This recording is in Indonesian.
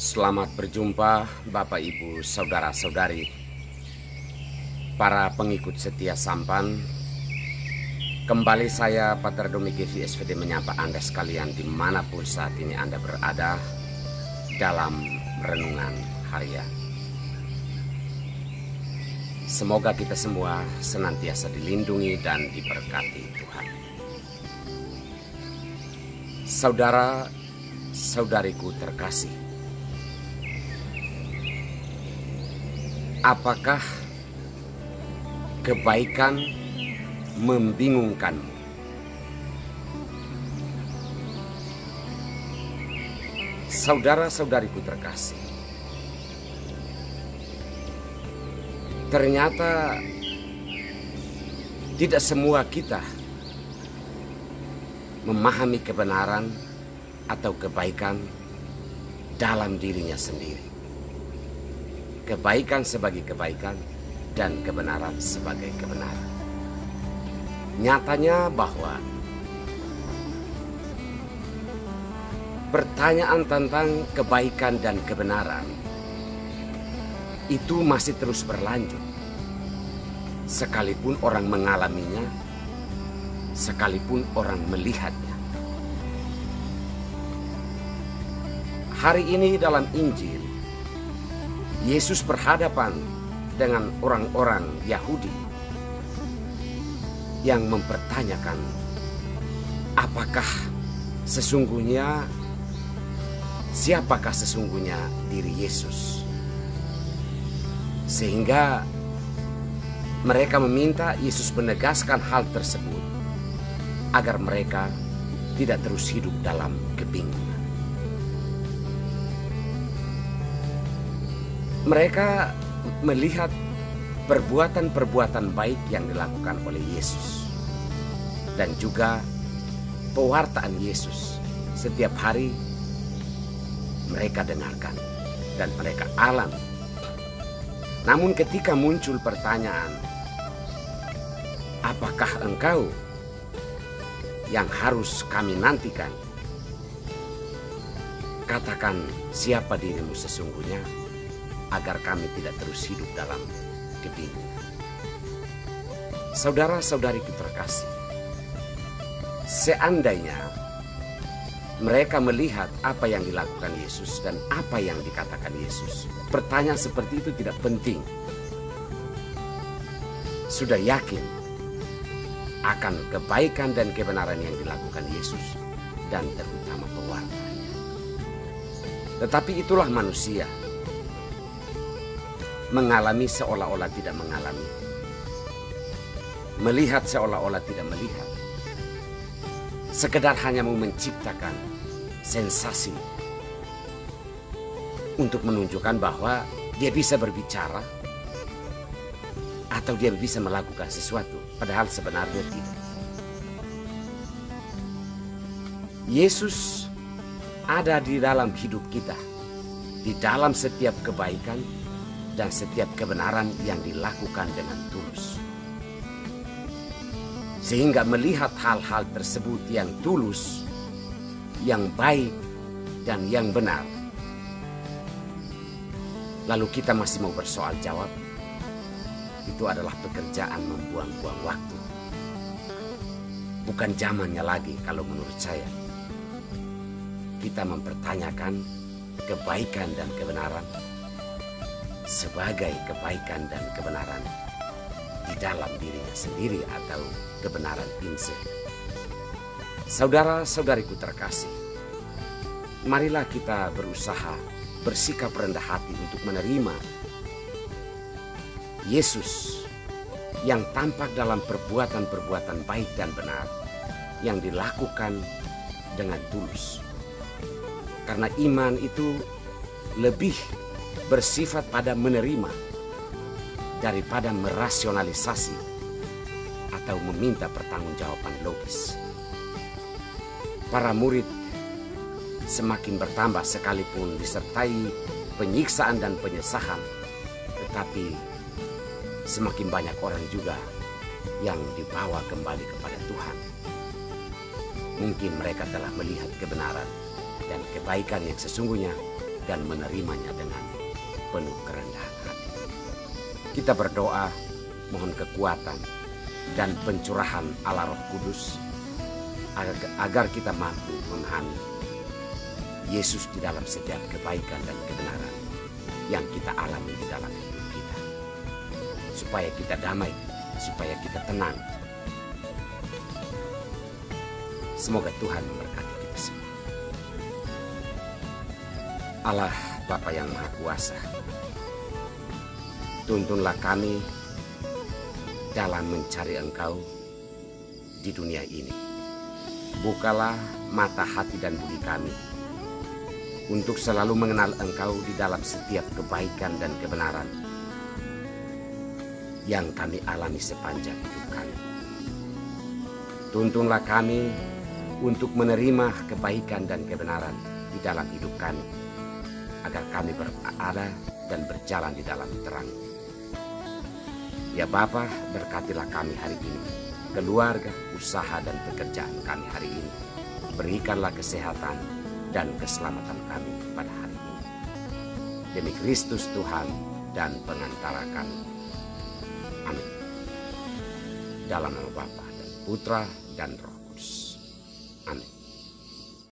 Selamat berjumpa Bapak Ibu Saudara-saudari, para pengikut setia Sampan. Kembali saya Pater Domiki VSVD menyapa Anda sekalian dimanapun saat ini Anda berada dalam renungan harian. Semoga kita semua senantiasa dilindungi dan diberkati Tuhan. Saudara-saudariku terkasih, apakah kebaikan membingungkanmu? Saudara-saudariku terkasih, ternyata tidak semua kita memahami kebenaran atau kebaikan dalam dirinya sendiri. Kebaikan sebagai kebaikan dan kebenaran sebagai kebenaran. Nyatanya bahwa pertanyaan tentang kebaikan dan kebenaran itu masih terus berlanjut. Sekalipun orang mengalaminya, sekalipun orang melihatnya. Hari ini dalam Injil, Yesus berhadapan dengan orang-orang Yahudi yang mempertanyakan apakah siapakah sesungguhnya diri Yesus. Sehingga mereka meminta Yesus menegaskan hal tersebut agar mereka tidak terus hidup dalam kebingungan. Mereka melihat perbuatan-perbuatan baik yang dilakukan oleh Yesus dan juga pewartaan Yesus setiap hari mereka dengarkan dan mereka alami. Namun ketika muncul pertanyaan, apakah engkau yang harus kami nantikan? Katakan siapa dirimu sesungguhnya, agar kami tidak terus hidup dalam kebingungan. Saudara-saudariku terkasih, seandainya mereka melihat apa yang dilakukan Yesus dan apa yang dikatakan Yesus, pertanyaan seperti itu tidak penting. Sudah yakin akan kebaikan dan kebenaran yang dilakukan Yesus dan terutama pewartaannya. Tetapi itulah manusia, mengalami seolah-olah tidak mengalami, melihat seolah-olah tidak melihat, sekedar hanya mau menciptakan sensasi untuk menunjukkan bahwa dia bisa berbicara atau dia bisa melakukan sesuatu, padahal sebenarnya tidak. Yesus ada di dalam hidup kita, di dalam setiap kebaikan dan setiap kebenaran yang dilakukan dengan tulus. Sehingga melihat hal-hal tersebut yang tulus, yang baik, dan yang benar, lalu kita masih mau bersoal jawab, itu adalah pekerjaan membuang-buang waktu. Bukan zamannya lagi kalau menurut saya. Kita mempertanyakan kebaikan dan kebenaran sebagai kebaikan dan kebenaran di dalam dirinya sendiri atau kebenaran prinsip. Saudara-saudariku terkasih, marilah kita berusaha bersikap rendah hati untuk menerima Yesus yang tampak dalam perbuatan-perbuatan baik dan benar yang dilakukan dengan tulus. Karena iman itu lebih bersifat pada menerima daripada merasionalisasi atau meminta pertanggungjawaban logis. Para murid semakin bertambah sekalipun disertai penyiksaan dan penyesahan, tetapi semakin banyak orang juga yang dibawa kembali kepada Tuhan. Mungkin mereka telah melihat kebenaran dan kebaikan yang sesungguhnya dan menerimanya dengan penuh kerendahan hati. Kita berdoa mohon kekuatan dan pencurahan Allah Roh Kudus agar kita mampu memahami Yesus di dalam setiap kebaikan dan kebenaran yang kita alami di dalam hidup kita. Supaya kita damai, supaya kita tenang. Semoga Tuhan memberkati kita semua. Allah Bapa yang Maha Kuasa, tuntunlah kami dalam mencari Engkau di dunia ini. Bukalah mata hati dan budi kami untuk selalu mengenal Engkau di dalam setiap kebaikan dan kebenaran yang kami alami sepanjang hidup kami. Tuntunlah kami untuk menerima kebaikan dan kebenaran di dalam hidup kami, agar kami berada dan berjalan di dalam terang. Ya Bapa, berkatilah kami hari ini, keluarga, usaha dan pekerjaan kami hari ini. Berikanlah kesehatan dan keselamatan kami pada hari ini. Demi Kristus Tuhan dan pengantara kami. Amin. Dalam nama Bapa dan Putra dan Roh Kudus. Amin.